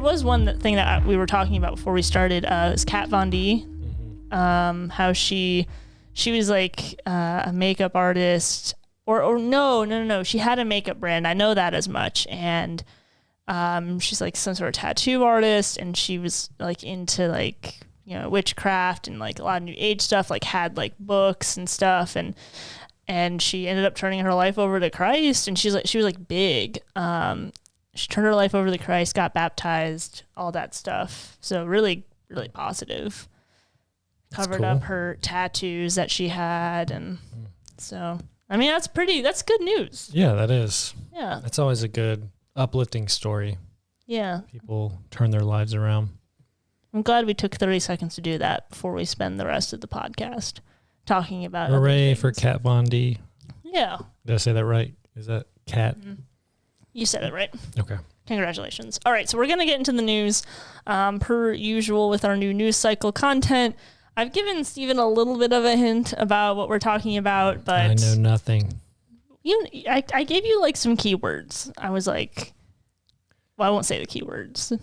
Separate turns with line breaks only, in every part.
was thing that we were talking about before we started. Is Kat Von D. How she was like a makeup artist, or no. She had a makeup brand. I know that as much. And she's like some sort of tattoo artist, and she was like into like, you know, witchcraft and like a lot of new age stuff, like had like books and stuff, and she ended up turning her life over to Christ, and she was like big. She turned her life over to Christ, got baptized, all that stuff. So really, really positive. Covered up her tattoos that she had, and so I mean that's good news.
Yeah, that is.
Yeah.
It's always a good uplifting story.
Yeah.
People turn their lives around.
I'm glad we took 30 seconds to do that before we spend the rest of the podcast talking about
Hooray for Kat Von D.
Yeah.
Did I say that right? Is that Kat?
Mm-hmm. You said it right.
Okay.
Congratulations. All right, so we're going to get into the news. Per usual with our new news cycle content, I've given Steven a little bit of a hint about what we're talking about, but...
I know nothing.
I gave you like some keywords. I was like... Well, I won't say the keywords,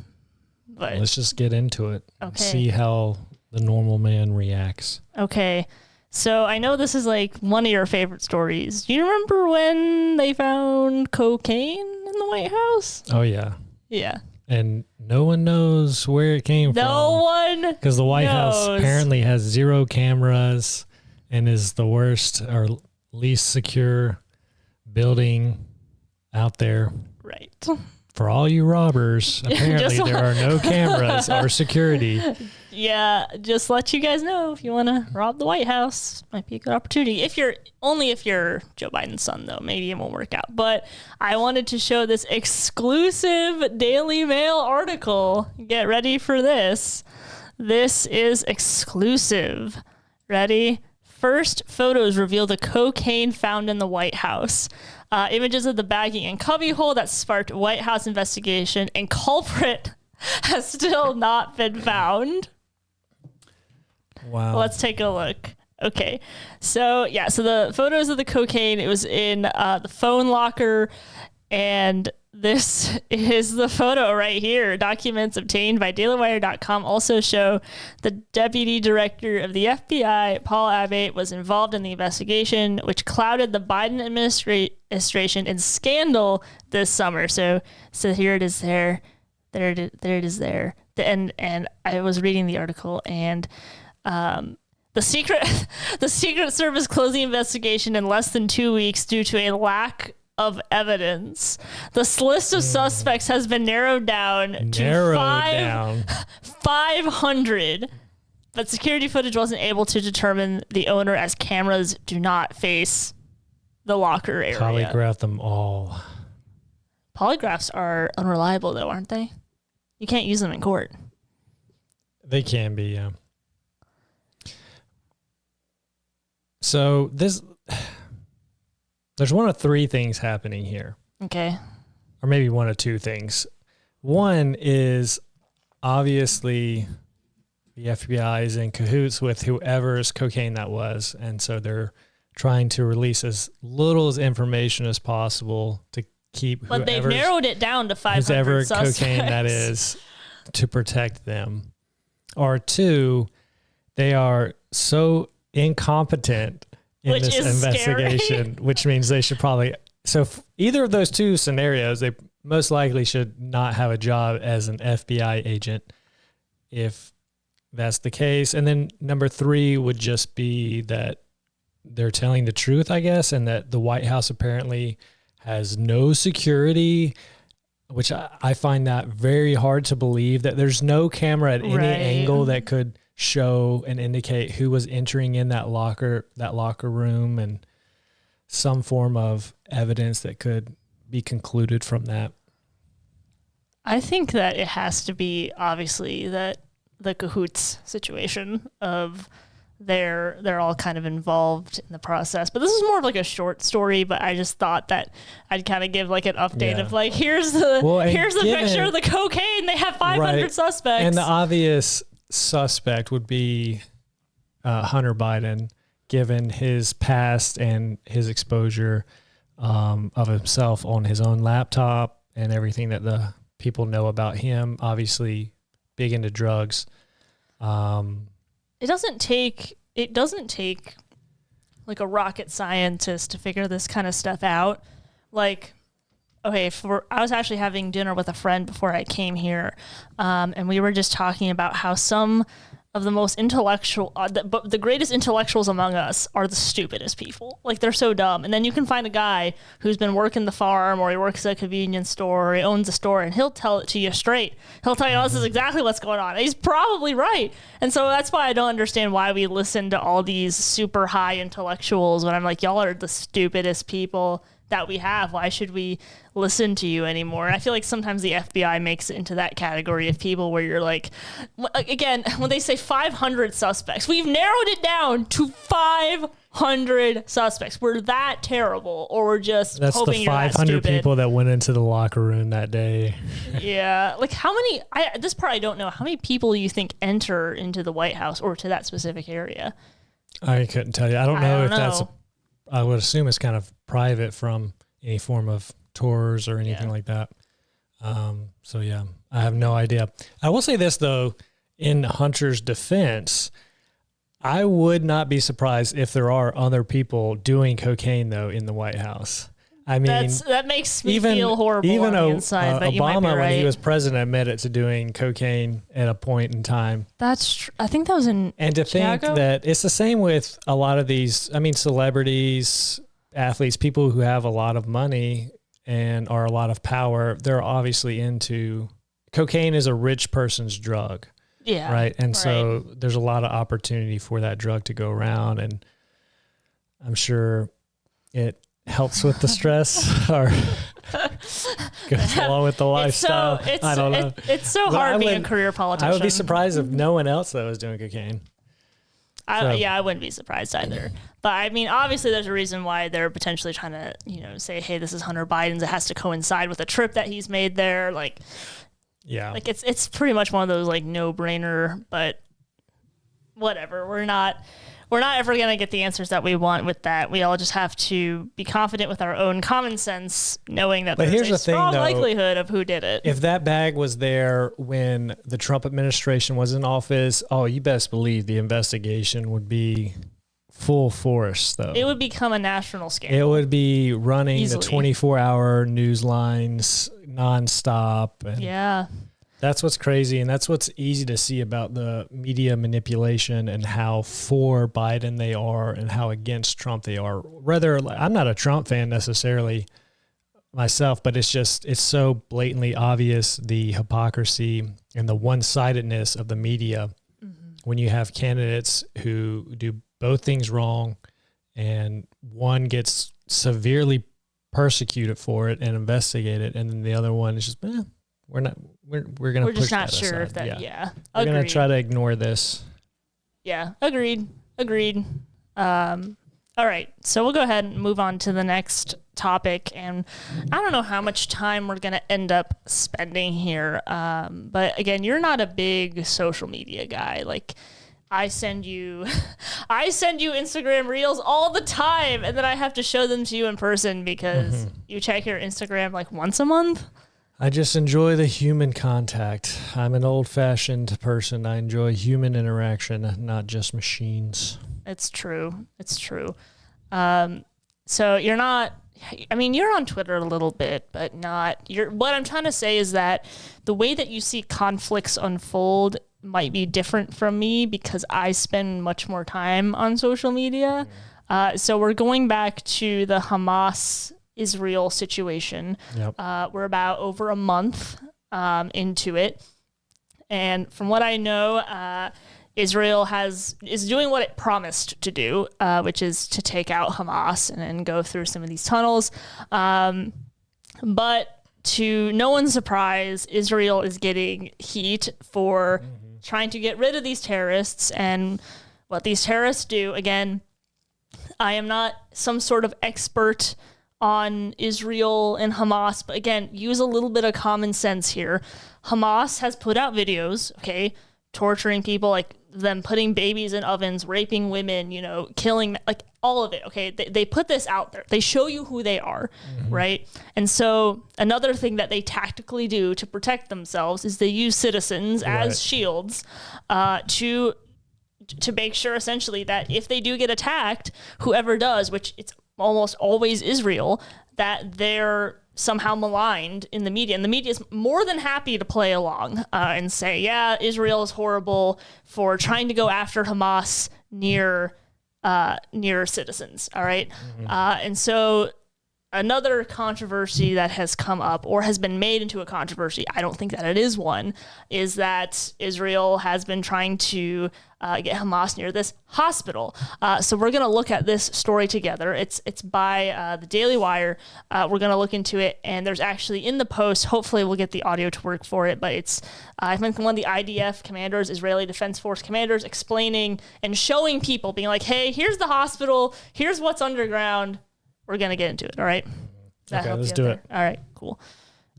but...
Let's just get into it.
Okay.
See how the normal man reacts.
Okay. So I know this is like one of your favorite stories. Do you remember when they found cocaine in the White House?
Oh, yeah.
Yeah.
And no one knows where it came from.
No one
Because the White House apparently has 0 cameras and is the worst or least secure building out there.
Right.
For all you robbers, apparently there are no cameras or security.
Yeah, just let you guys know if you want to rob the White House, might be a good opportunity. If you're Joe Biden's son, though, maybe it won't work out. But I wanted to show this exclusive Daily Mail article. Get ready for this. This is exclusive. Ready? First photos reveal the cocaine found in the White House. Images of the baggie and cubbyhole that sparked White House investigation, and culprit has still not been found.
Wow.
Let's take a look. Okay. So the photos of the cocaine, it was in the phone locker, and this is the photo right here. Documents obtained by dailywire.com also show the deputy director of the FBI, Paul Abbott, was involved in the investigation, which clouded the Biden administration in scandal this summer. So here it is there. There it is there. And I was reading the article, and the Secret Service closed the investigation in less than 2 weeks due to a lack of evidence. This list of suspects has been narrowed down to 500, but security footage wasn't able to determine the owner, as cameras do not face the locker area.
Polygraph them all.
Polygraphs are unreliable, though, aren't they? You can't use them in court.
They can be, yeah. So there's one of 3 things happening here.
Okay.
Or maybe one of 2 things. One is obviously the FBI is in cahoots with whoever's cocaine that was. And so they're trying to release as little as information as possible to keep
But they've narrowed it down to 500
whoever
suspects.
Cocaine that is, to protect them. Or 2, they are so incompetent in this investigation, which means they should probably... So either of those 2 scenarios, they most likely should not have a job as an FBI agent if that's the case. And then number 3 would just be that they're telling the truth, I guess, and that the White House apparently has no security, which I find that very hard to believe, that there's no camera at any angle that could show and indicate who was entering in that locker room, and some form of evidence that could be concluded from that.
I think that it has to be obviously that the cahoots situation of they're all kind of involved in the process. But this is more of like a short story, but I just thought that I'd kind of give like an update of like, here's the picture of the cocaine. They have 500 suspects.
And the obvious suspect would be Hunter Biden, given his past and his exposure of himself on his own laptop and everything that the people know about him. Obviously, big into drugs.
It doesn't take like a rocket scientist to figure this kind of stuff out. Like, okay, I was actually having dinner with a friend before I came here, and we were just talking about how some of the most intellectual, but the greatest intellectuals among us are the stupidest people. Like, they're so dumb. And then you can find a guy who's been working the farm, or he works at a convenience store, or he owns a store, and he'll tell it to you straight. He'll tell you, oh, this is exactly what's going on. And he's probably right. And so that's why I don't understand why we listen to all these super high intellectuals when I'm like, y'all are the stupidest people that we have. Why should we listen to you anymore? I feel like sometimes the FBI makes it into that category of people where you're like, again, when they say 500 suspects, we've narrowed it down to 500 suspects. We're that terrible, or we're just
that's
hoping
the
you're that
500
stupid.
people that went into the locker room that day.
Yeah, like how many? This part I don't know. How many people do you think enter into the White House or to that specific area?
I couldn't tell you. I don't know if that's. I would assume it's kind of private from any form of tours or anything like that. So yeah, I have no idea. I will say this though, in Hunter's defense, I would not be surprised if there are other people doing cocaine though in the White House. I mean,
that makes me feel horrible on the inside, but
Obama,
you might be right.
when he was president, admitted to doing cocaine at a point in time.
That's I think that was in
And to
Chicago?
think that it's the same with a lot of these, I mean, celebrities, athletes, people who have a lot of money and are a lot of power, they're obviously into cocaine is a rich person's drug.
Yeah.
Right. And so there's a lot of opportunity for that drug to go around. And I'm sure it helps with the stress or goes along with the lifestyle. I don't know.
It's so hard being a career politician.
I would be surprised if no one else that was doing cocaine.
I wouldn't be surprised either. But I mean, obviously there's a reason why they're potentially trying to, say, hey, this is Hunter Biden's. It has to coincide with a trip that he's made there. Like,
yeah,
like it's pretty much one of those like no brainer, but whatever. We're not ever going to get the answers that we want with that. We all just have to be confident with our own common sense, knowing that there's a strong likelihood of who did it.
If that bag was there when the Trump administration was in office, you best believe the investigation would be full force, though.
It would become a national scandal.
It would be running
easily.
The 24-hour news lines nonstop. And
yeah.
That's what's crazy, and that's what's easy to see about the media manipulation and how for Biden they are and how against Trump they are. Rather, I'm not a Trump fan necessarily myself, but it's so blatantly obvious the hypocrisy and the one-sidedness of the media when you have candidates who do both things wrong and one gets severely persecuted for it and investigated, and then the other one is just, we're going to push
just not
that
sure
aside.
if that, yeah.
We're going to try to ignore this.
Yeah, agreed. All right, so we'll go ahead and move on to the next topic, and I don't know how much time we're going to end up spending here, but again, you're not a big social media guy. Like, I send you Instagram reels all the time, and then I have to show them to you in person because you check your Instagram like once a month.
I just enjoy the human contact. I'm an old-fashioned person. I enjoy human interaction, not just machines.
It's true. So you're not, I mean, you're on Twitter a little bit, but not, what I'm trying to say is that the way that you see conflicts unfold might be different from me because I spend much more time on social media. So we're going back to the Hamas-Israel situation.
Yep.
We're about over a month into it. And from what I know, Israel is doing what it promised to do, which is to take out Hamas and go through some of these tunnels. But to no one's surprise, Israel is getting heat for trying to get rid of these terrorists. And what these terrorists do, again, I am not some sort of expert on Israel and Hamas, but again, use a little bit of common sense here. Hamas has put out videos, torturing people. Like, them putting babies in ovens, raping women, killing, like all of it. Okay. They put this out there. They show you who they are. Right. And so another thing that they tactically do to protect themselves is they use citizens as shields, to make sure essentially that if they do get attacked, whoever does, which it's almost always Israel, that they're somehow maligned in the media. And the media is more than happy to play along and say, yeah, Israel is horrible for trying to go after Hamas near citizens. All right. And so another controversy that has come up or has been made into a controversy, I don't think that it is one, is that Israel has been trying to get Hamas near this hospital. So we're going to look at this story together. It's by the Daily Wire. We're going to look into it, and there's actually in the post, hopefully we'll get the audio to work for it, but it's I think one of the IDF commanders, Israeli Defense Force commanders, explaining and showing people, being like, hey, here's the hospital, here's what's underground. We're going to get into it, all right?
Okay, let's do it.
All right, cool.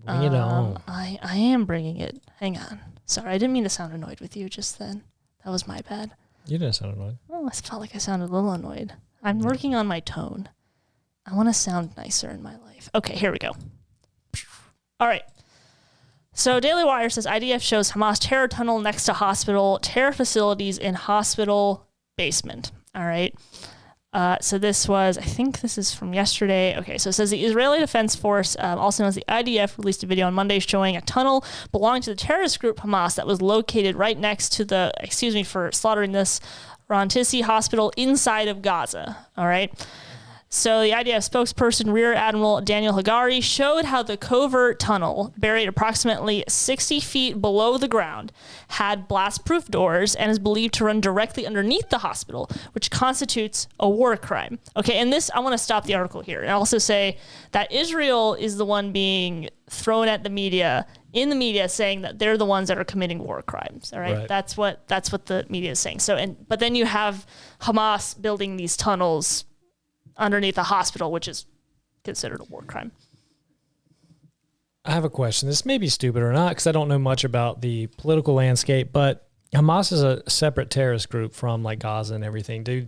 Bring it on.
I am bringing it. Hang on. Sorry, I didn't mean to sound annoyed with you just then. That was my bad.
You didn't sound annoyed.
Oh, I felt like I sounded a little annoyed. I'm working on my tone. I want to sound nicer in my life. Okay, here we go. All right. So Daily Wire says IDF shows Hamas terror tunnel next to hospital, terror facilities in hospital basement. All right. So this was, I think this is from yesterday. Okay, so it says the Israeli Defense Force, also known as the IDF, released a video on Monday showing a tunnel belonging to the terrorist group Hamas that was located right next to the, excuse me for slaughtering this, Rantissi Hospital inside of Gaza. All right. So the IDF spokesperson, Rear Admiral Daniel Hagari, showed how the covert tunnel, buried approximately 60 feet below the ground, had blast-proof doors and is believed to run directly underneath the hospital, which constitutes a war crime. Okay, and this, I want to stop the article here and also say that Israel is the one being thrown at the media, in the media, saying that they're the ones that are committing war crimes. All right, that's what the media is saying. So, but then you have Hamas building these tunnels underneath a hospital, which is considered a war crime.
I have a question. This may be stupid or not because I don't know much about the political landscape, but Hamas is a separate terrorist group from like Gaza and everything. Do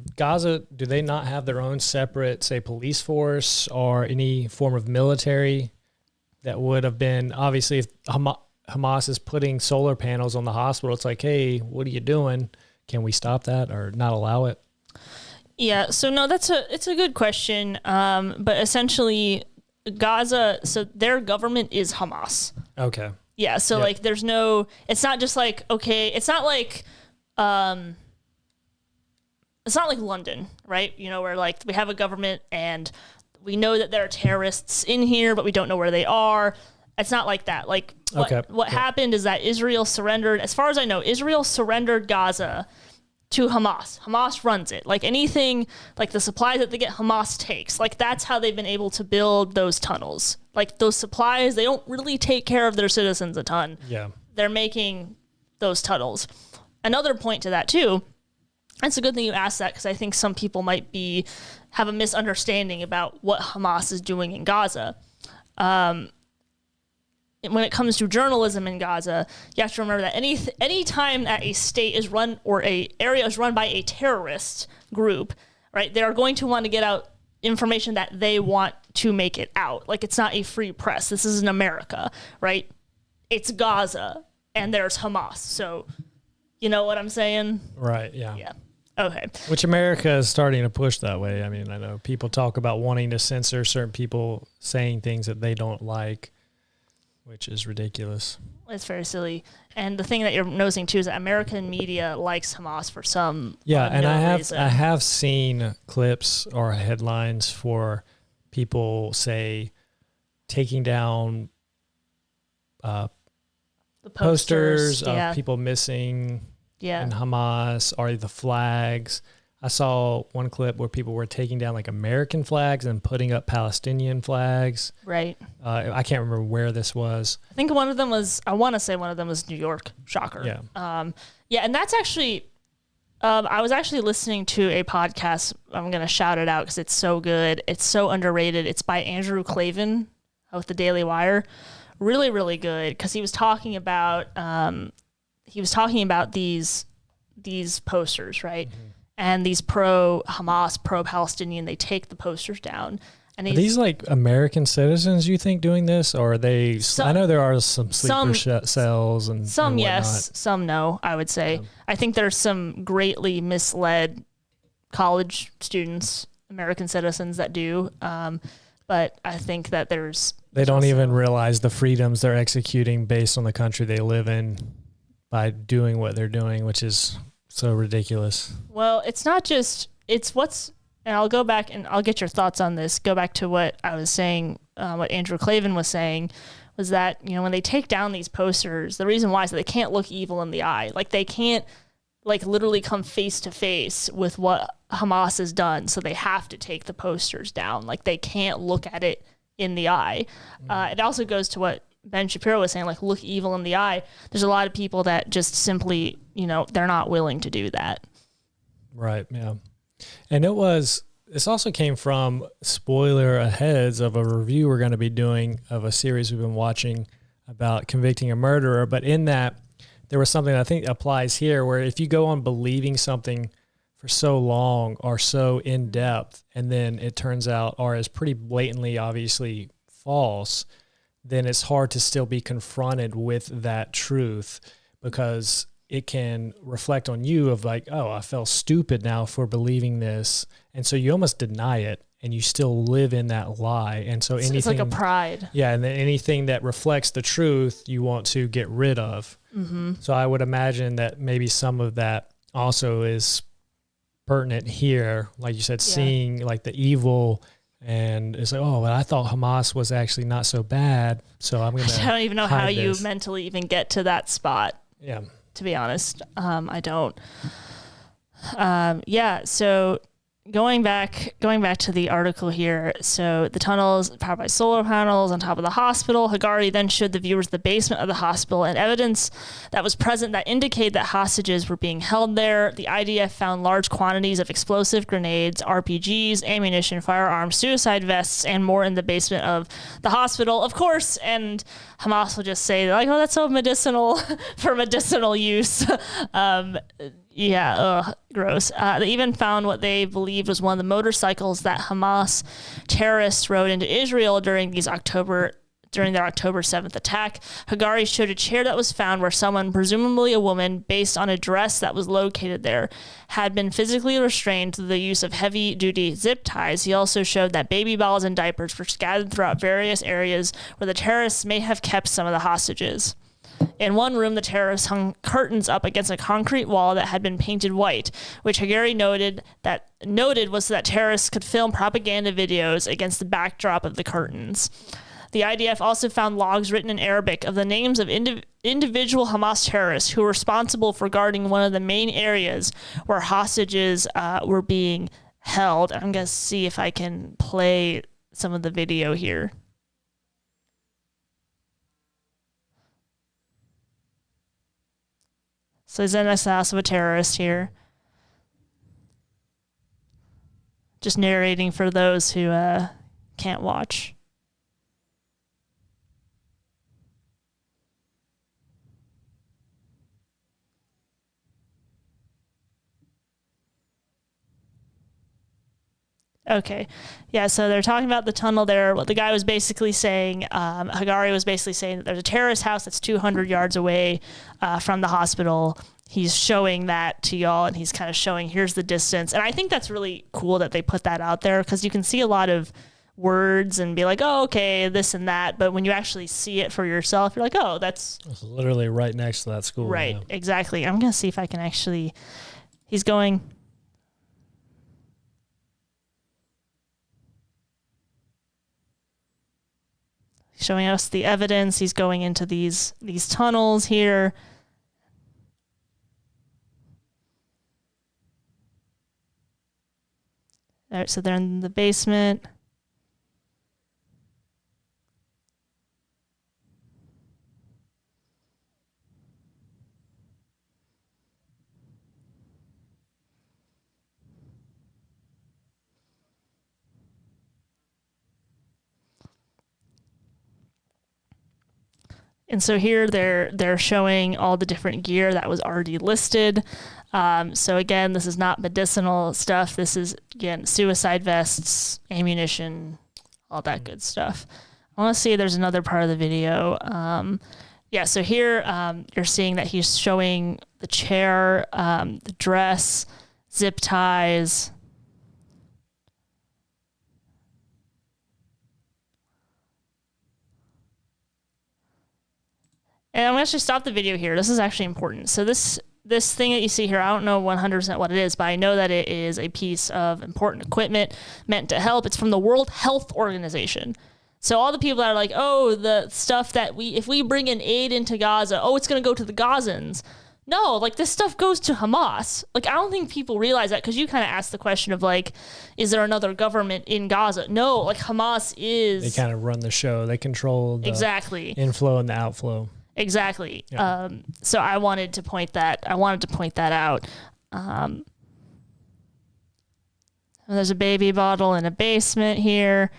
they not have their own separate, say, police force or any form of military that would have been, obviously, if Hamas is putting solar panels on the hospital, it's like, hey, what are you doing? Can we stop that or not allow it?
Yeah, so no, it's a good question. But essentially Gaza, so their government is Hamas.
Okay.
Yeah, so like there's no, it's not just like, okay, it's not like London, right? Where like we have a government and we know that there are terrorists in here, but we don't know where they are. It's not like that. Like what happened is that Israel surrendered, as far as I know, Israel surrendered Gaza to Hamas. Hamas runs it. Like anything, like the supplies that they get, Hamas takes. Like that's how they've been able to build those tunnels. Like those supplies, they don't really take care of their citizens a ton.
Yeah.
They're making those tunnels. Another point to that too, it's a good thing you asked that because I think some people might have a misunderstanding about what Hamas is doing in Gaza. When it comes to journalism in Gaza, you have to remember that any time that a state is run or a area is run by a terrorist group, right, they are going to want to get out information that they want to make it out. Like it's not a free press. This isn't America, right? It's Gaza and there's Hamas. So you know what I'm saying?
Right, yeah.
Yeah. Okay.
Which America is starting to push that way. I mean, I know people talk about wanting to censor certain people saying things that they don't like, which is ridiculous.
It's very silly. And the thing that you're noticing too is that American media likes Hamas for some reason.
I have seen clips or headlines for people say taking down the posters of people missing in Hamas or the flags. I saw one clip where people were taking down like American flags and putting up Palestinian flags.
Right.
I can't remember where this was.
I think one of them was New York. Shocker.
Yeah.
And that's actually, I was actually listening to a podcast. I'm going to shout it out because it's so good. It's so underrated. It's by Andrew Klavan with the Daily Wire. Really, really good because he was talking about these these posters, right? And these pro-Hamas, pro-Palestinian, they take the posters down. And
are these like American citizens, you think, doing this? Or are they, I know there are some sleeper cells and
some,
and
yes, some no, I would say. Yeah. I think there's some greatly misled college students, American citizens that do. But I think that they don't even realize the freedoms they're executing based on the country they live in by doing what they're doing, which is so ridiculous. Well, it's not just, it's what's, and I'll go back and I'll get your thoughts on this. Go back to what I was saying, what Andrew Klavan was saying, was that, you know, when they take down these posters, the reason why is that they can't look evil in the eye. Like they can't like literally come face to face with what Hamas has done. So they have to take the posters down. Like they can't look at it in the eye. It also goes to what Ben Shapiro was saying, like look evil in the eye. There's a lot of people that just simply, you know, they're not willing to do that. Right. Yeah. And this also came from, spoiler aheads of a review we're going to be doing of a series we've been watching about convicting a murderer. But in that, there was something I think applies here, where if you go on believing something for so long or so in depth, and then it turns out or is pretty blatantly, obviously false, then it's hard to still be confronted with that truth, because it can reflect on you of like, oh, I felt stupid now for believing this. And so you almost deny it and you still live in that lie. And so anything, it's like a pride. Yeah. And then anything that reflects the truth, you want to get rid of. Mm-hmm. So I would imagine that maybe some of that also is pertinent here. Like you said, seeing like the evil, and it's like, oh, well, I thought Hamas was actually not so bad. So I'm going to, I don't even know how you mentally even get to that spot. Yeah. To be honest, I don't. So going back to the article here. So the tunnels powered by solar panels on top of the hospital. Hagari then showed the viewers the basement of the hospital and evidence that was present that indicated that hostages were being held there. The IDF found large quantities of explosive grenades, RPGs, ammunition, firearms, suicide vests, and more in the basement of the hospital, of course. And Hamas will just say, like, oh, that's so medicinal for medicinal use. Gross. They even found what they believed was one of the motorcycles that Hamas terrorists rode into Israel during their October 7th attack. Hagari showed a chair that was found where someone, presumably a woman, based on a dress that was located there, had been physically restrained through the use of heavy-duty zip ties. He also showed that baby bottles and diapers were scattered throughout various areas where the terrorists may have kept some of the hostages. In one room, the terrorists hung curtains up against a concrete wall that had been painted white, which Hagari noted was so that terrorists could film propaganda videos against the backdrop of the curtains. The IDF also found logs written in Arabic of the names of individual Hamas terrorists who were responsible for guarding one of the main areas where hostages were being held. I'm going to see if I can play some of the video here. So he's in the house of a terrorist here. Just narrating for those who can't watch. Okay. Yeah, so they're talking about the tunnel there. What the guy was basically saying, Hagari was basically saying that there's a terrorist house that's 200 yards away from the hospital. He's showing that to y'all, and he's kind of showing, here's the distance. And I think that's really cool that they put that out there, because you can see a lot of words and be like, oh, okay, this and that. But when you actually see it for yourself, you're like, oh, that's literally right next to that school. Right, yeah. Exactly. I'm going to see if I can actually, he's going... showing us the evidence. He's going into these tunnels here. All right, so they're in the basement. And so here they're showing all the different gear that was already listed. So again, this is not medicinal stuff. This is, again, suicide vests, ammunition, all that good stuff. I want to see if there's another part of the video. Yeah, so here you're seeing that he's showing the chair, the dress, zip ties. And I'm going to actually stop the video here. This is actually important. So this thing that you see here, I don't know 100% what it is, but I know that it is a piece of important equipment meant to help. It's from the World Health Organization. So all the people that are like, oh, the stuff that if we bring in aid into Gaza, oh, it's going to go to the Gazans. No, like this stuff goes to Hamas. Like, I don't think people realize that, because you kind of asked the question of like, is there another government in Gaza? No, like Hamas is.
They kind of run the show. They control the
exactly
inflow and the outflow.
Exactly. Yeah. So I wanted to point that out. There's a baby bottle in a basement here.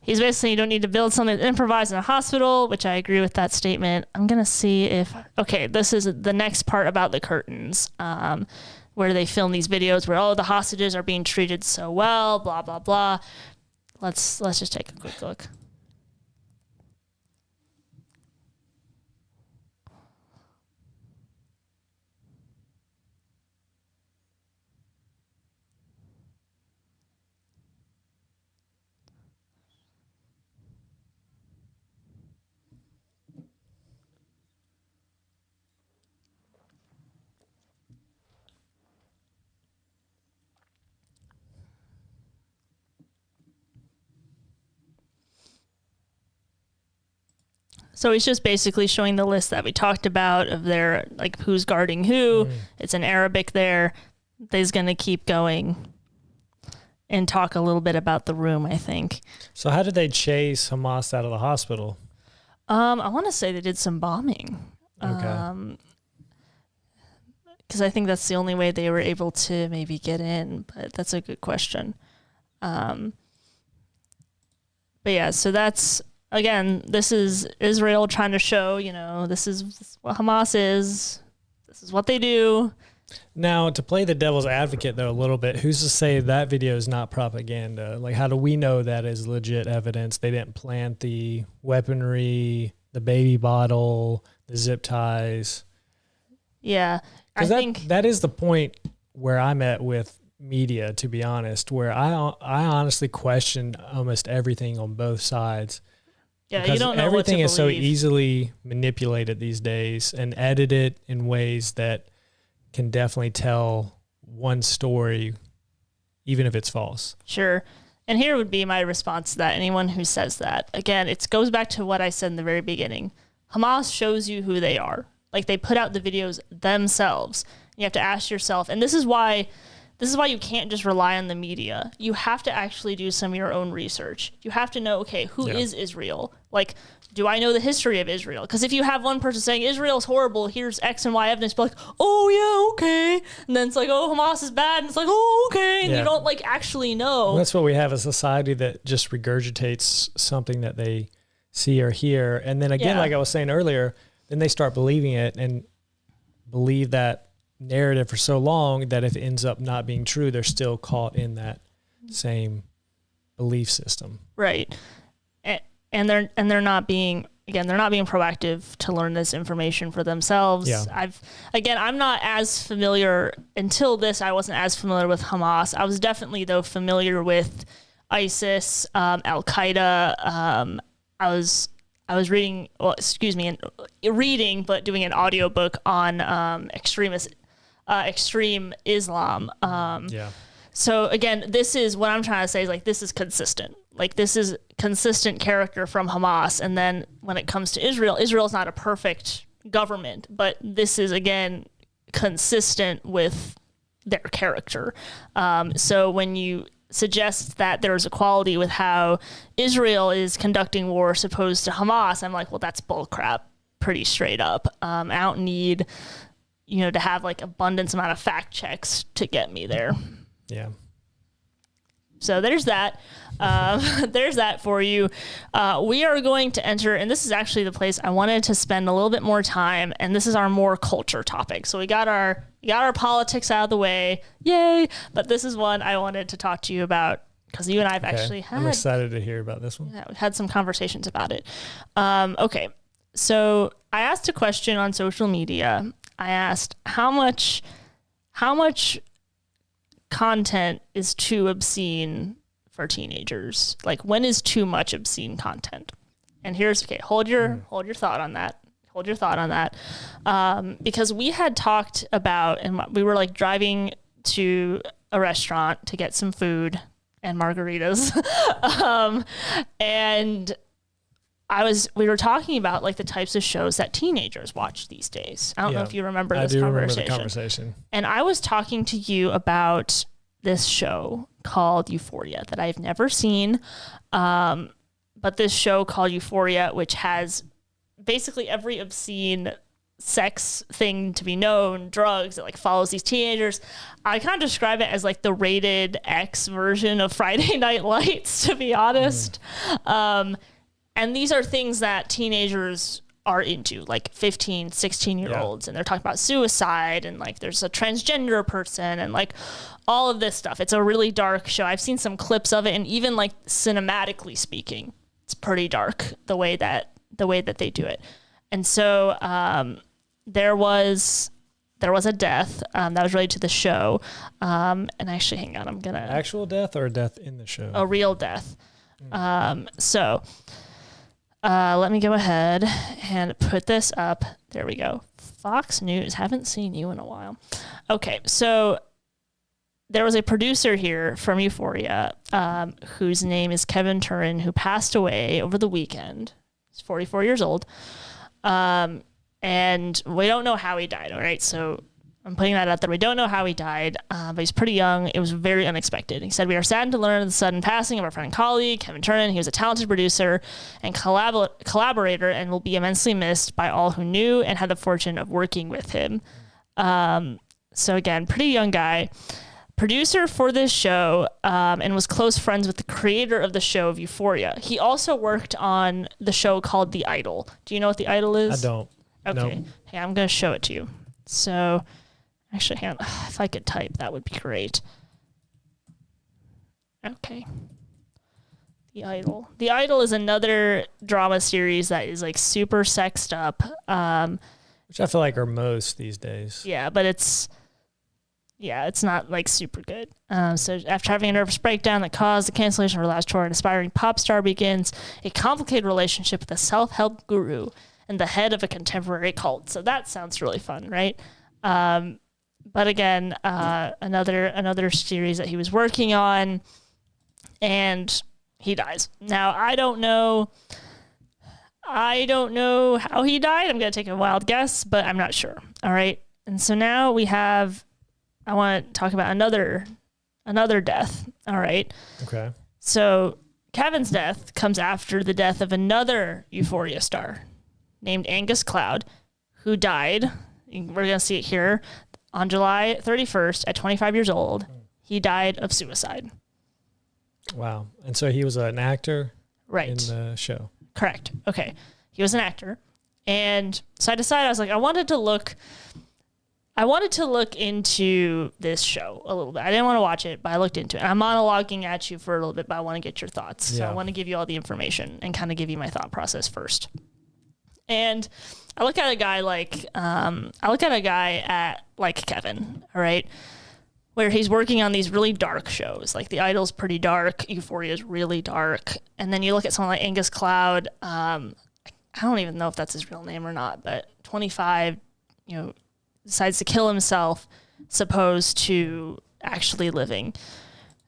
He's basically, you don't need to build something improvised in a hospital, which I agree with that statement. I'm going to see if, okay, this is the next part about the curtains, where they film these videos where, oh, the hostages are being treated so well, blah, blah, blah. Let's just take a quick look. So he's just basically showing the list that we talked about of their, like, who's guarding who. It's in Arabic there. He's going to keep going and talk a little bit about the room, I think.
So how did they chase Hamas out of the hospital?
I want to say they did some bombing.
Okay.
Because I think that's the only way they were able to maybe get in, but that's a good question. But yeah, so that's, again, this is Israel trying to show, this is what Hamas is. This is what they do.
Now, to play the devil's advocate, though, a little bit, who's to say that video is not propaganda? Like, how do we know that is legit evidence? They didn't plant the weaponry, the baby bottle, the zip ties.
Yeah, I think
that is the point where I'm at with media, to be honest, where I honestly question almost everything on both sides.
Yeah,
because
you don't know
everything
what to
is so
believe.
easily manipulated these days and edited in ways that can definitely tell one story, even if it's false.
Sure. And here would be my response to that. Anyone who says that, again, it goes back to what I said in the very beginning. Hamas shows you who they are. Like, they put out the videos themselves. You have to ask yourself, and this is why you can't just rely on the media. You have to actually do some of your own research. You have to know, okay, who is Israel? Like, do I know the history of Israel? Because if you have one person saying Israel's horrible, here's X and Y evidence, be like, oh yeah, okay. And then it's like, oh, Hamas is bad. And it's like, oh, okay. And you don't like actually know.
Well, that's what we have, a society that just regurgitates something that they see or hear. And then again, like I was saying earlier, then they start believing it and believe that narrative for so long that if it ends up not being true, they're still caught in that same belief system.
Right. And they're not being proactive to learn this information for themselves.
Yeah.
I'm not as familiar until this. I wasn't as familiar with Hamas. I was definitely though familiar with ISIS, Al Qaeda. I was reading, but doing an audiobook on extreme Islam. So again, this is what I'm trying to say is like, this is consistent. Like, this is consistent character from Hamas. And then when it comes to Israel, Israel's not a perfect government, but this is, again, consistent with their character. So when you suggest that there's equality with how Israel is conducting war as opposed to Hamas, I'm like, well, that's bullcrap, pretty straight up. I don't need, to have like abundance amount of fact checks to get me there.
Yeah.
So there's that. There's that for you. We are going to enter, and this is actually the place I wanted to spend a little bit more time. And this is our more culture topic. So we got our politics out of the way. Yay. But this is one I wanted to talk to you about because you and I have actually had.
I'm excited to hear about this one.
Yeah, we've had some conversations about it. Okay. So I asked a question on social media. I asked how much content is too obscene for teenagers? Like, when is too much obscene content? And here's, okay, hold your thought on that. Hold your thought on that. Because we had talked about, and we were like driving to a restaurant to get some food and margaritas. And we were talking about like the types of shows that teenagers watch these days. I don't know if you remember this conversation. I do remember the conversation. And I was talking to you about this show called Euphoria that I've never seen. But this show called Euphoria, which has basically every obscene sex thing to be known, drugs, it like follows these teenagers. I kind of describe it as like the rated X version of Friday Night Lights, to be honest. And these are things that teenagers are into, like 15, 16-year-olds. And they're talking about suicide and like there's a transgender person and like all of this stuff. It's a really dark show. I've seen some clips of it, and even like cinematically speaking, it's pretty dark the way that they do it. And so there was a death that was related to the show. And actually, hang on,
actual death or a death in the show?
A real death. Let me go ahead and put this up. There we go. Fox News. Haven't seen you in a while. Okay, so there was a producer here from Euphoria whose name is Kevin Turin, who passed away over the weekend. He's 44 years old. And we don't know how he died, all right? So I'm putting that out there. We don't know how he died, but he's pretty young. It was very unexpected. He said, "We are saddened to learn of the sudden passing of our friend and colleague, Kevin Turin. He was a talented producer and collaborator and will be immensely missed by all who knew and had the fortune of working with him." So again, pretty young guy. Producer for this show and was close friends with the creator of the show of Euphoria. He also worked on the show called The Idol. Do you know what The Idol is?
I don't.
Okay.
Nope.
Hey, I'm going to show it to you. So... actually, hang on. If I could type, that would be great. Okay. The Idol. The Idol is another drama series that is like super sexed up.
Which I feel like are most these days.
Yeah, but it's not like super good. So after having a nervous breakdown that caused the cancellation of her last tour, an aspiring pop star begins a complicated relationship with a self-help guru and the head of a contemporary cult. So that sounds really fun, right? But again, another series that he was working on, and he dies. Now, I don't know how he died. I'm going to take a wild guess, but I'm not sure. All right. And so now I want to talk about another death. All right.
Okay.
So Kevin's death comes after the death of another Euphoria star named Angus Cloud, who died. We're going to see it here. On July 31st, at 25 years old, he died of suicide.
Wow. And so he was an actor
in
the show.
Correct. Okay. He was an actor. And so I decided, I was like, I wanted to look into this show a little bit. I didn't want to watch it, but I looked into it. I'm monologuing at you for a little bit, but I want to get your thoughts. Yeah. So I want to give you all the information and kind of give you my thought process first. And I look at a guy like Kevin, all right, where he's working on these really dark shows. Like The Idol's pretty dark, Euphoria is really dark. And then you look at someone like Angus Cloud. I don't even know if that's his real name or not, but 25, decides to kill himself, supposed to actually living.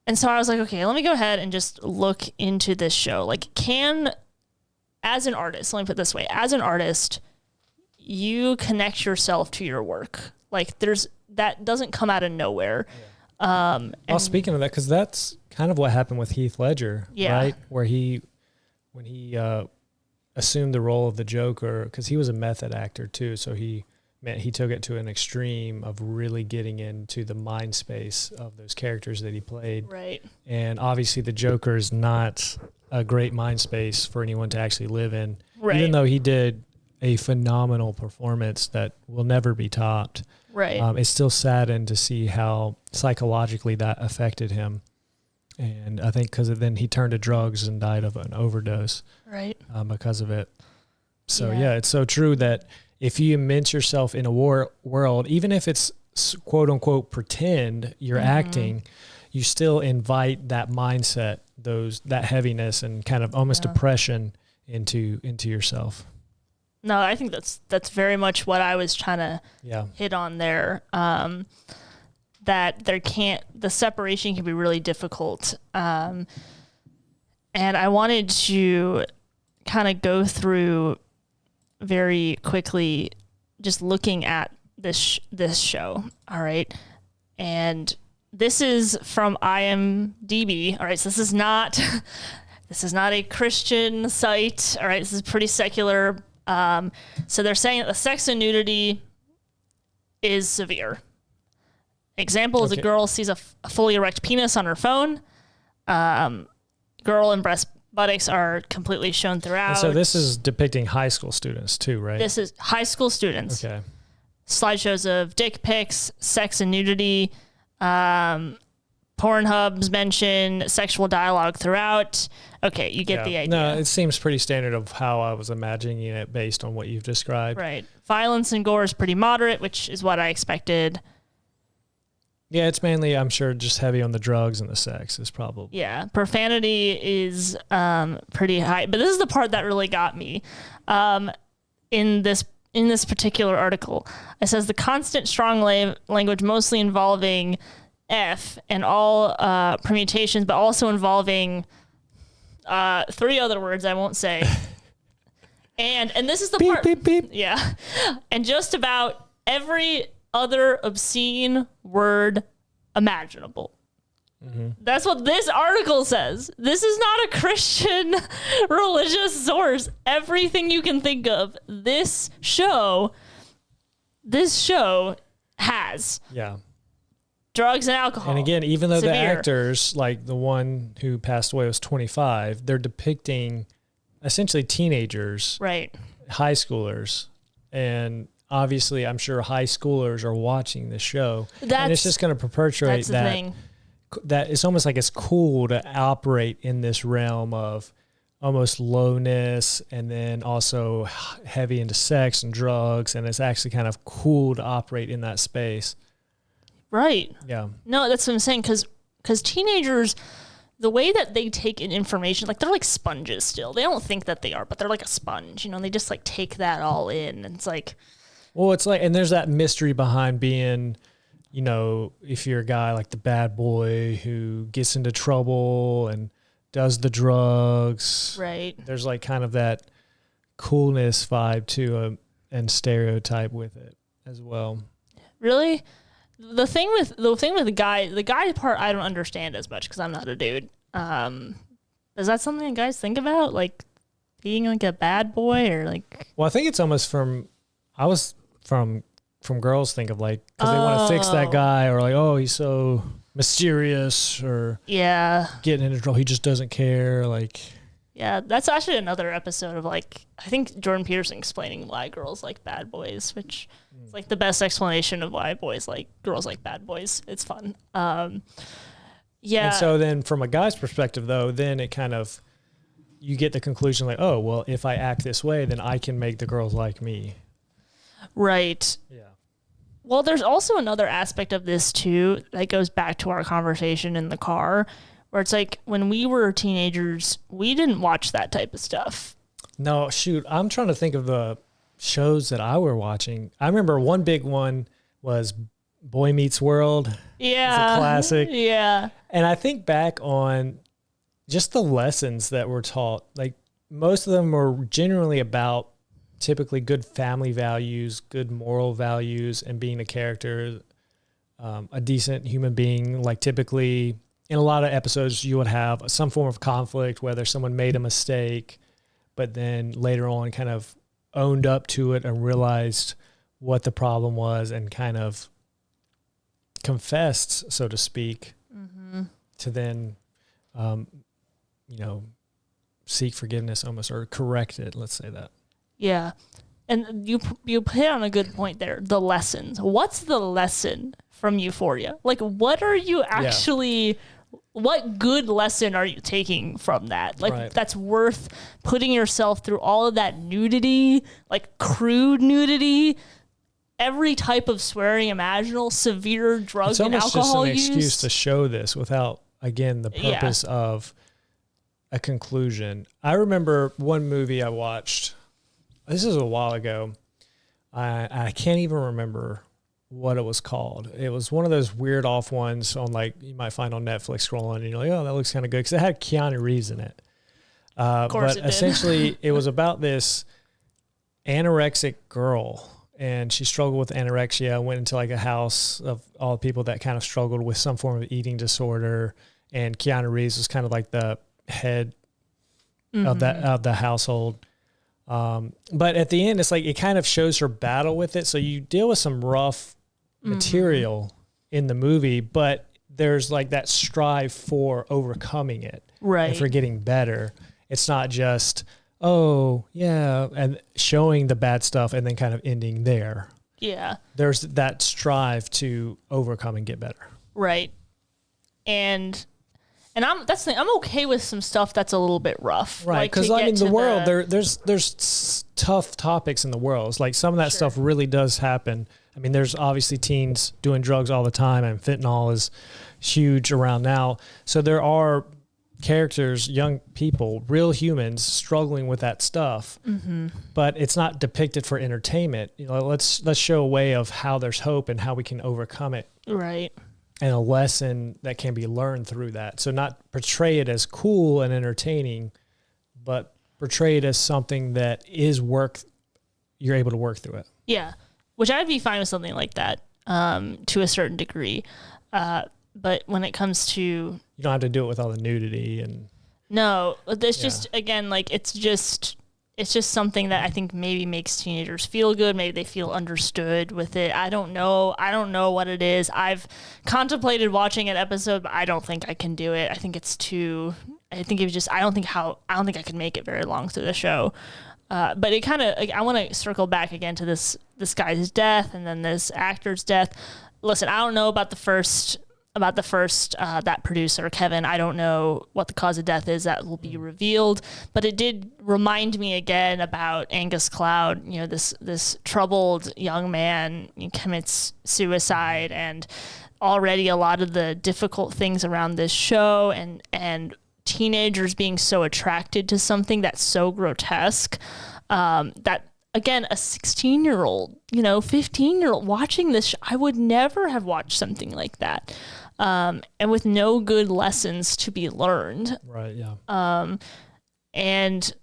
And so I was like, okay, let me go ahead and just look into this show. Like, as an artist, let me put it this way, as an artist, you connect yourself to your work. Like that doesn't come out of nowhere.
Yeah. Well, speaking of that, because that's kind of what happened with Heath Ledger, right? Where when he assumed the role of the Joker, because he was a method actor too, so he meant he took it to an extreme of really getting into the mind space of those characters that he played.
Right.
And obviously the Joker is not a great mind space for anyone to actually live in.
Right.
Even though he did a phenomenal performance that will never be topped.
Right.
It's still saddened to see how psychologically that affected him. And I think because then he turned to drugs and died of an overdose.
Right.
Because of it. So yeah, it's so true that if you immerse yourself in a world, even if it's quote unquote pretend you're acting, you still invite that mindset, that heaviness and kind of almost depression into yourself.
No, I think that's very much what I was trying to hit on there. That the separation can be really difficult. And I wanted to kind of go through very quickly, just looking at this show. All right. And this is from IMDb. All right. So this is not a Christian site. All right. This is pretty secular. So they're saying that the sex and nudity is severe. Example is a girl sees a fully erect penis on her phone. Girl and breast buttocks are completely shown throughout.
And so this is depicting high school students too, right?
This is high school students.
Okay.
Slideshows of dick pics, sex and nudity. Pornhub's mention sexual dialogue throughout. Okay, you get the idea.
No, it seems pretty standard of how I was imagining it based on what you've described.
Right. Violence and gore is pretty moderate, which is what I expected.
Yeah, it's mainly, I'm sure, just heavy on the drugs and the sex is probably.
Yeah, profanity is pretty high. But this is the part that really got me. In this particular article, it says the constant strong language mostly involving F and all permutations, but also involving 3 other words I won't say. and this is the
beep,
part.
Beep, beep.
Yeah. And just about every other obscene word imaginable. Mm-hmm. That's what this article says. This is not a Christian religious source. Everything you can think of, this show has.
Yeah.
Drugs and alcohol.
And again, even though
severe.
the actors, like the one who passed away was 25, they're depicting essentially teenagers,
right?
High schoolers. And obviously, I'm sure high schoolers are watching the show. And it's just going to perpetuate that it's almost like it's cool to operate in this realm of almost lowness and then also heavy into sex and drugs. And it's actually kind of cool to operate in that space.
Right.
Yeah.
No, that's what I'm saying. Because teenagers, the way that they take in information, like they're like sponges still. They don't think that they are, but they're like a sponge, and they just like take that all in. And it's like,
well, it's like, and there's that mystery behind being, if you're a guy like the bad boy who gets into trouble and does the drugs.
Right. There's
like kind of that coolness vibe to and stereotype with it as well.
Really? The thing with the guy part, I don't understand as much because I'm not a dude. Is that something guys think about, like being like a bad boy or like?
Well, I think it's almost from girls think of like because they want to fix that guy or like, oh, he's so mysterious or getting into trouble, he just doesn't care, like.
Yeah, that's actually another episode of like, I think Jordan Peterson explaining why girls like bad boys, which is like the best explanation of why girls like bad boys. It's fun. Yeah.
And so then from a guy's perspective though, then it kind of, you get the conclusion like, oh, well, if I act this way, then I can make the girls like me.
Right.
Yeah.
Well, there's also another aspect of this too that goes back to our conversation in the car, where it's like when we were teenagers, we didn't watch that type of stuff.
No, shoot. I'm trying to think of the shows that I were watching. I remember one big one was Boy Meets World.
Yeah.
It's a classic.
Yeah.
And I think back on just the lessons that were taught. Like most of them were generally about typically good family values, good moral values, and being a character, a decent human being. Like typically in a lot of episodes, you would have some form of conflict, whether someone made a mistake, but then later on kind of owned up to it and realized what the problem was and kind of confessed, so to speak, to then, seek forgiveness almost, or correct it. Let's say that. Yeah.
And you hit on a good point there. The lessons. What's the lesson from Euphoria? Like, what are you actually, what good lesson are you taking from that? Like, that's worth putting yourself through all of that nudity, like crude nudity, every type of swearing imaginable, severe drug and alcohol use.
It's almost just an excuse to show this without, again, the purpose of a conclusion. I remember one movie I watched. This is a while ago. I can't even remember what it was called. It was one of those weird off ones on, like, you might find on Netflix scrolling, and you're like, oh, that looks kind of good, because it had Keanu Reeves in it.
Of course
but essentially, it was about this anorexic girl, and she struggled with anorexia, went into like a house of all the people that kind of struggled with some form of eating disorder, and Keanu Reeves was kind of like the head of the household. But at the end, it's like, it kind of shows her battle with it. So you deal with some rough material in the movie, but there's like that strive for overcoming it, and for getting better. It's not just, oh yeah, and showing the bad stuff and then kind of ending there.
Yeah.
There's that strive to overcome and get better.
Right. And that's the thing. I'm okay with some stuff that's a little bit rough.
Right. Because like, I mean, the world, there's tough topics in the world. It's like some of that stuff really does happen. I mean, there's obviously teens doing drugs all the time, and fentanyl is huge around now. So there are characters, young people, real humans struggling with that stuff, but it's not depicted for entertainment. Let's show a way of how there's hope and how we can overcome it.
Right.
And a lesson that can be learned through that. So not portray it as cool and entertaining, but portray it as something that is you're able to work through it.
Yeah. Which I'd be fine with something like that, to a certain degree. But when it comes to... You
don't have to do it with all the nudity and...
No, it's just, again, like, it's just something that I think maybe makes teenagers feel good. Maybe they feel understood with it. I don't know what it is. I've contemplated watching an episode, but I don't think I can do it. I think I don't think I could make it very long through the show. But it kind of, like, I want to circle back again to this guy's death and then this actor's death. Listen, I don't know about the first, that producer, Kevin. I don't know what the cause of death is. That will be revealed. But it did remind me again about Angus Cloud, this troubled young man commits suicide, and already a lot of the difficult things around this show and teenagers being so attracted to something that's so grotesque, that, again, a 16-year-old, 15-year-old watching this, I would never have watched something like that. And with no good lessons to be learned.
Right, yeah.
And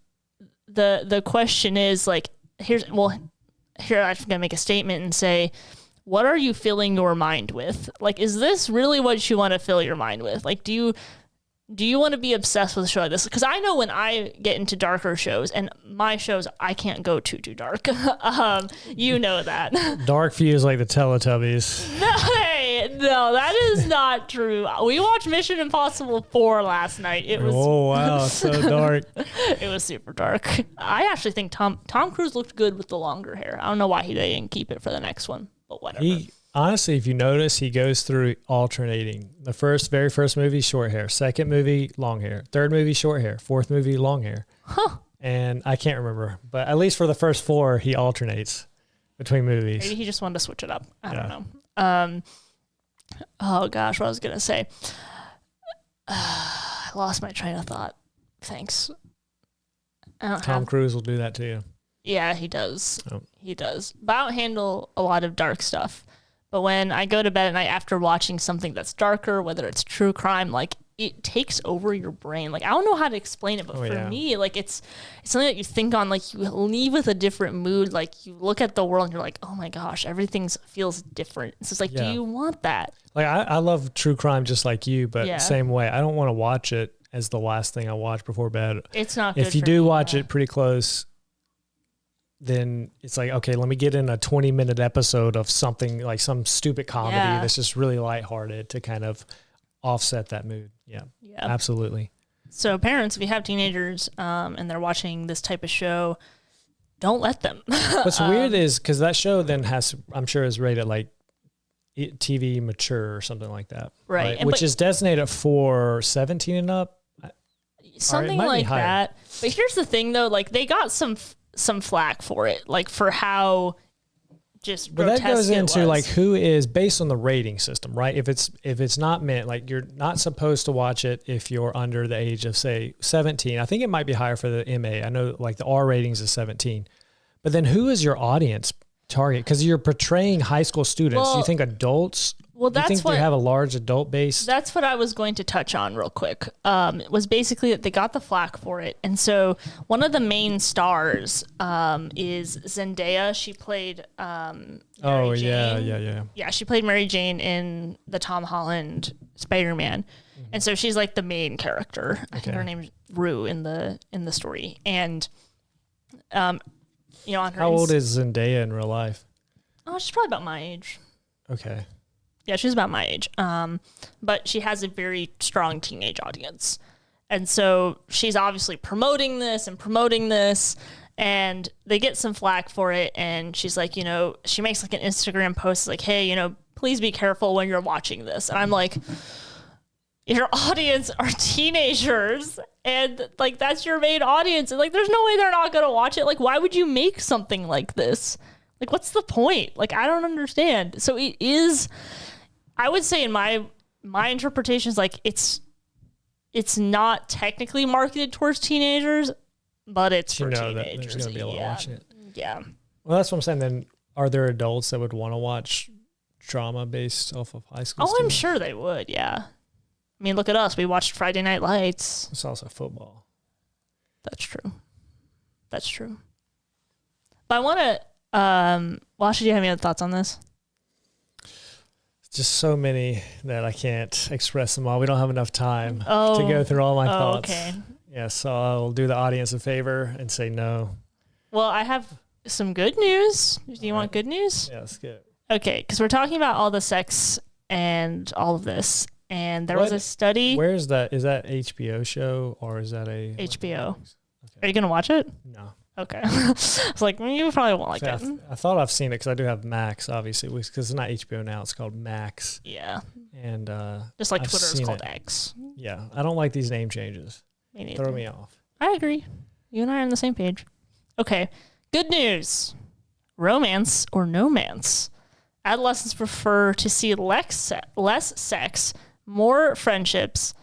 the question is, like, here I'm going to make a statement and say, what are you filling your mind with? Like, is this really what you want to fill your mind with? Like, do you want to be obsessed with a show like this? Because I know when I get into darker shows, and my shows, I can't go too dark. You know that.
Dark for you is like the Teletubbies.
No, that is not true. We watched Mission Impossible 4 last night. It was...
Oh, wow, so dark.
It was super dark. I actually think Tom Cruise looked good with the longer hair. I don't know why they didn't keep it for the next one, but whatever.
Honestly, if you notice, he goes through alternating. The very first movie, short hair. Second movie, long hair. Third movie, short hair. Fourth movie, long hair.
Huh.
And I can't remember, but at least for the first 4, he alternates between movies.
Maybe he just wanted to switch it up. I don't know. Oh gosh, what I was going to say. I lost my train of thought. Thanks.
Tom Cruise will do that to you.
Yeah, he does. Oh. He does. But I don't handle a lot of dark stuff. But when I go to bed at night after watching something that's darker, whether it's true crime, like, it takes over your brain. Like, I don't know how to explain it, but for me, like, it's something that you think on, like, you leave with a different mood. Like, you look at the world and you're like, oh my gosh, everything feels different. It's just like, do you want that?
Like, I love true crime just like you, but same way. I don't want to watch it as the last thing I watch before bed.
It's not good.
If you do watch it pretty close, then it's like, okay, let me get in a 20-minute episode of something like some stupid comedy that's just really lighthearted to kind of offset that mood. Yeah, absolutely.
So parents, if you have teenagers and they're watching this type of show, don't let them.
What's weird is because that show then I'm sure is rated like TV mature or something like that.
Right.
Which is designated for 17 and up.
Something like that. But here's the thing though, like they got some flack for it, like for how just grotesque
but that goes into
was.
Like who is based on the rating system, right? If it's not meant, like you're not supposed to watch it if you're under the age of say 17. I think it might be higher for the MA. I know like the R ratings is 17. But then who is your audience target? Because you're portraying high school students.
Well,
do you think adults?
Well, that's
you think they have a large adult base? That's
what I was going to touch on real quick. It was basically that they got the flack for it. And so one of the main stars is Zendaya. She played Mary Jane. Yeah, she played Mary Jane in the Tom Holland Spider-Man. Mm-hmm. And so she's like the main character. I think her name's Rue in the story. And on her
How old is Zendaya in real life?
Oh, she's probably about my age.
Okay.
Yeah, she's about my age. But she has a very strong teenage audience. And so she's obviously promoting this, and they get some flack for it. And she's like, she makes like an Instagram post like, hey, please be careful when you're watching this. And I'm like, your audience are teenagers, and like that's your main audience. And like, there's no way they're not going to watch it. Like, why would you make something like this? Like, what's the point? Like, I don't understand. So it is, I would say in my interpretation is like, it's not technically marketed towards teenagers, but it's for teenagers.
That there's going to be able to watch it.
Yeah.
Well, that's what I'm saying. Then are there adults that would want to watch drama based off of high school students?
I'm sure they would. Yeah. I mean, look at us. We watched Friday Night Lights.
It's also football.
That's true. But I want to, Wash, do you have any other thoughts on this?
Just so many that I can't express them all. We don't have enough time to go through all my thoughts.
Okay.
Yeah, so I'll do the audience a favor and say no.
Well, I have some good news. Do you want good news?
Yeah, let's get it.
Okay, because we're talking about all the sex and all of this. And there was a study.
Where is that? Is that HBO show or is that a
HBO?
Okay.
Are you going to watch it?
No.
Okay. I was like, you probably won't like it.
I thought I've seen it because I do have Max, obviously, because it's not HBO now. It's called Max.
Yeah.
And
just like Twitter is called X.
Yeah. I don't like these name changes.
Me neither.
Throw me off.
I agree. You and I are on the same page. Okay. Good news. Romance or no mance. Adolescents prefer to see less sex, more friendships,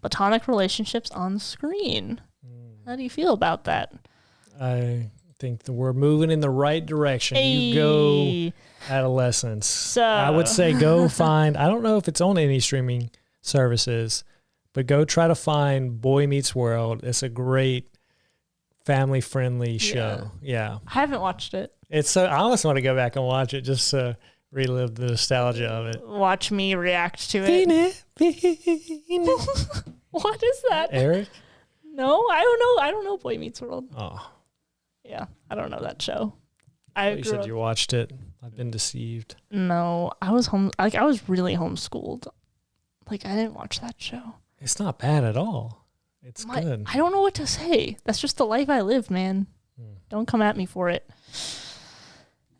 platonic relationships on screen. How do you feel about that?
I think that we're moving in the right direction.
Hey.
You go, adolescents.
So
I would say go find, I don't know if it's on any streaming services, but go try to find Boy Meets World. It's a great family-friendly show. Yeah.
I haven't watched it.
I almost want to go back and watch it just to relive the nostalgia of it.
Watch me react to it. What is that?
Eric?
No, I don't know. I don't know Boy Meets World.
Oh.
Yeah, I don't know that show.
You said you watched it. I've been deceived.
No, I was I was really homeschooled. Like, I didn't watch that show.
It's not bad at all. It's good.
I don't know what to say. That's just the life I live, man. Don't come at me for it.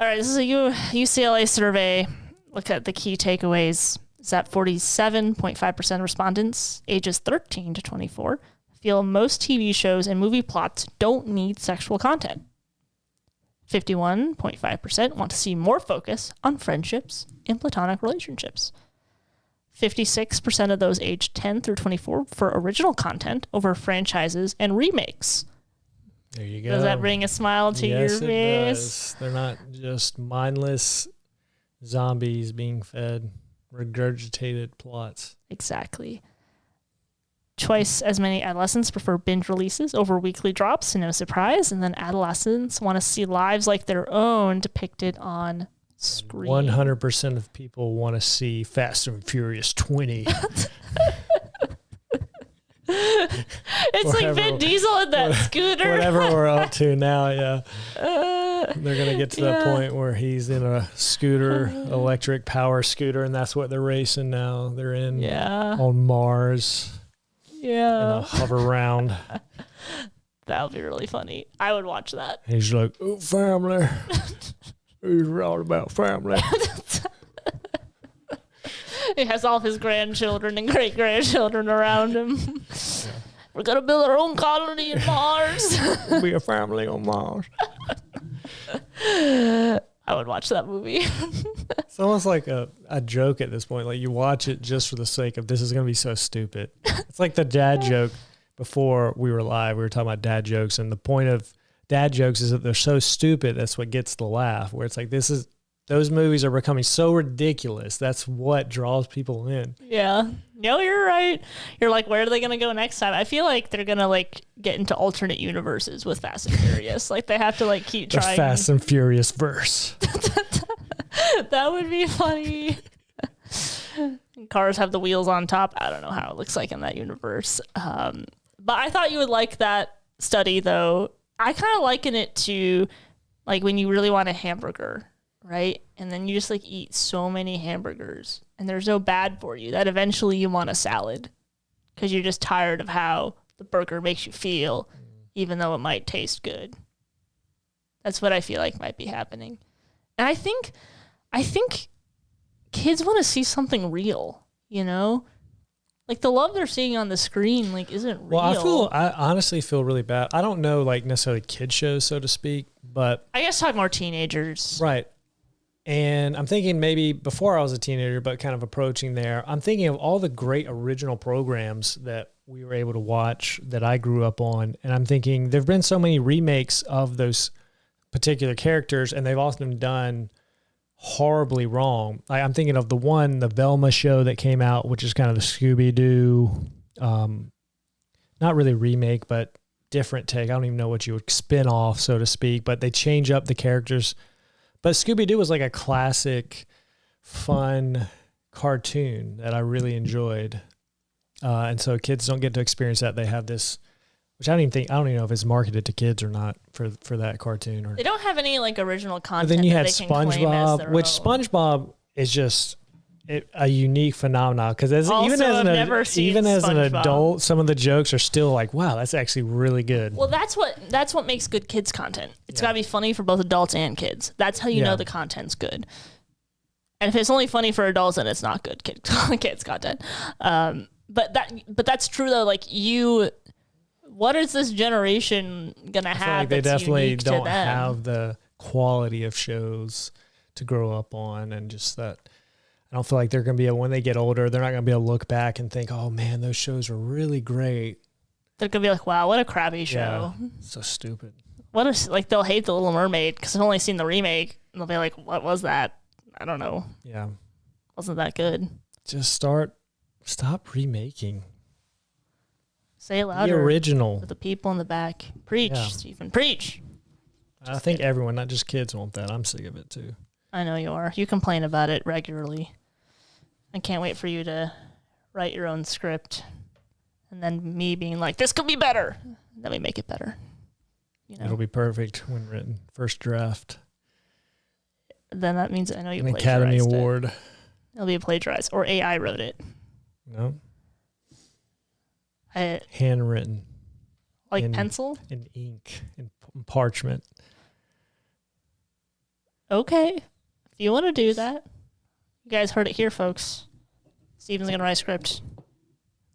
All right, this is a UCLA survey. Look at the key takeaways. Is that 47.5% of respondents ages 13 to 24 feel most TV shows and movie plots don't need sexual content. 51.5% want to see more focus on friendships and platonic relationships. 56% of those aged 10 through 24 for original content over franchises and remakes.
There you go.
Does that bring a smile to your face?
It does. They're not just mindless zombies being fed regurgitated plots.
Exactly. Twice as many adolescents prefer binge releases over weekly drops, no surprise. And then adolescents want to see lives like their own depicted on screen.
100% of people want to see Fast and Furious 20.
It's like Vin Diesel in that scooter.
Whatever we're up to now, yeah. They're going to get to that point where he's in a scooter, electric power scooter, and that's what they're racing now. They're in on Mars.
Yeah.
In a hover round.
That would be really funny. I would watch that.
He's like, oh, family. He's all about family.
He has all his grandchildren and great-grandchildren around him. Yeah. We're going to build our own colony in Mars.
We'll be a family on Mars.
I would watch that movie.
It's almost like a joke at this point. Like you watch it just for the sake of this is going to be so stupid. It's like the dad joke before we were live. We were talking about dad jokes, and the point of dad jokes is that they're so stupid. That's what gets the laugh. Where it's like those movies are becoming so ridiculous. That's what draws people in.
Yeah. No, you're right. You're like, where are they going to go next time? I feel like they're going to like get into alternate universes with Fast and Furious. Like they have to like keep trying.
The Fast and Furious verse.
That would be funny. Cars have the wheels on top. I don't know how it looks like in that universe. But I thought you would like that study though. I kind of liken it to like when you really want a hamburger. Right? And then you just like eat so many hamburgers and they're so bad for you that eventually you want a salad because you're just tired of how the burger makes you feel, even though it might taste good. That's what I feel like might be happening. And I think kids want to see something real, you know? Like the love they're seeing on the screen like isn't real.
Well, I honestly feel really bad. I don't know like necessarily kid shows, so to speak, but
I guess talk more teenagers.
Right. And I'm thinking maybe before I was a teenager, but kind of approaching there, I'm thinking of all the great original programs that we were able to watch that I grew up on. And I'm thinking there've been so many remakes of those particular characters and they've often done horribly wrong. I'm thinking of the Velma show that came out, which is kind of the Scooby-Doo, not really remake, but different take. I don't even know what you would spin off, so to speak, but they change up the characters. But Scooby-Doo was like a classic, fun cartoon that I really enjoyed. And so kids don't get to experience that. They have this, which I don't even know if it's marketed to kids or not for that cartoon. Or
they don't have any like original content.
But then you had SpongeBob, which SpongeBob is just a unique phenomenon because even as an adult, some of the jokes are still like, wow, that's actually really good.
Well, that's what makes good kids content. It's got to be funny for both adults and kids. That's how you know the content's good. And if it's only funny for adults, then it's not good kids content. But that's true though. Like what is this generation gonna have?
Like they definitely don't have the quality of shows to grow up on, and just that. I don't feel like they're going to be able, when they get older, they're not going to be able to look back and think, oh man, those shows were really great.
They're going to be like, wow, what a crappy show.
Yeah, so stupid.
They'll hate The Little Mermaid because they've only seen the remake. And they'll be like, what was that? I don't know.
Yeah.
Wasn't that good?
Just stop remaking.
Say it louder.
The original.
For the people in the back. Preach, Stephen, preach.
I think everyone, not just kids, want that. I'm sick of it too.
I know you are. You complain about it regularly. I can't wait for you to write your own script and then me being like, this could be better. Then we make it better. You know?
It'll be perfect when written. First draft.
Then that means I know you
an Academy Award.
It'll be a plagiarized or AI wrote it.
No. Handwritten.
Like pencil?
In ink. In parchment.
Okay. If you want to do that. You guys heard it here, folks. Steven's going to write a script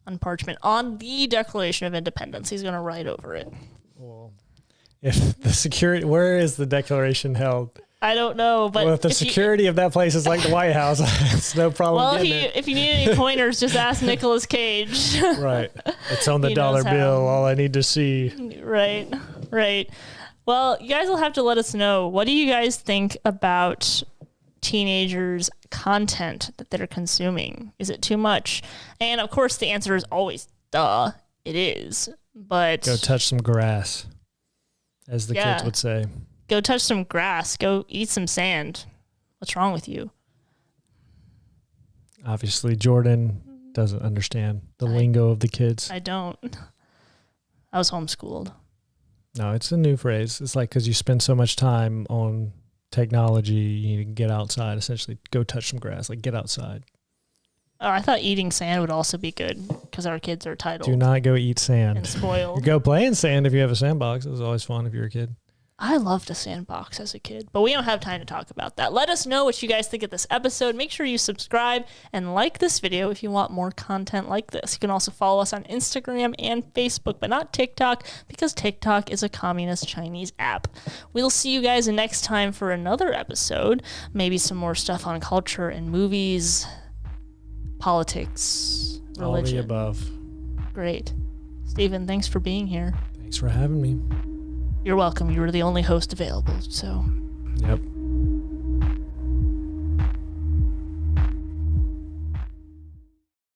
on parchment on the Declaration of Independence. He's going to write over it.
Well, if the security, where is the Declaration held?
I don't know, but
if the security of that place is like the White House, it's no problem.
Well, if you need any pointers, just ask Nicolas Cage.
Right. It's on the dollar bill. All I need to see.
Right. Well, you guys will have to let us know. What do you guys think about teenagers' content that they're consuming? Is it too much? And of course, the answer is always, duh, it is. But
go touch some grass, as the kids would say.
Go touch some grass. Go eat some sand. What's wrong with you?
Obviously, Jordan doesn't understand the lingo of the kids.
I don't. I was homeschooled.
No, it's a new phrase. It's like because you spend so much time on technology, you need to get outside, essentially go touch some grass, like get outside.
Oh, I thought eating sand would also be good because our kids are titled.
Do not go eat sand.
And spoiled.
Go play in sand if you have a sandbox. It was always fun if you were a kid.
I loved a sandbox as a kid, but we don't have time to talk about that. Let us know what you guys think of this episode. Make sure you subscribe and like this video if you want more content like this. You can also follow us on Instagram and Facebook, but not TikTok because TikTok is a communist Chinese app. We'll see you guys next time for another episode. Maybe some more stuff on culture and movies, politics, religion.
All the above.
Great. Stephen, thanks for being here.
Thanks for having me.
You're welcome. You were the only host available, so.
Yep.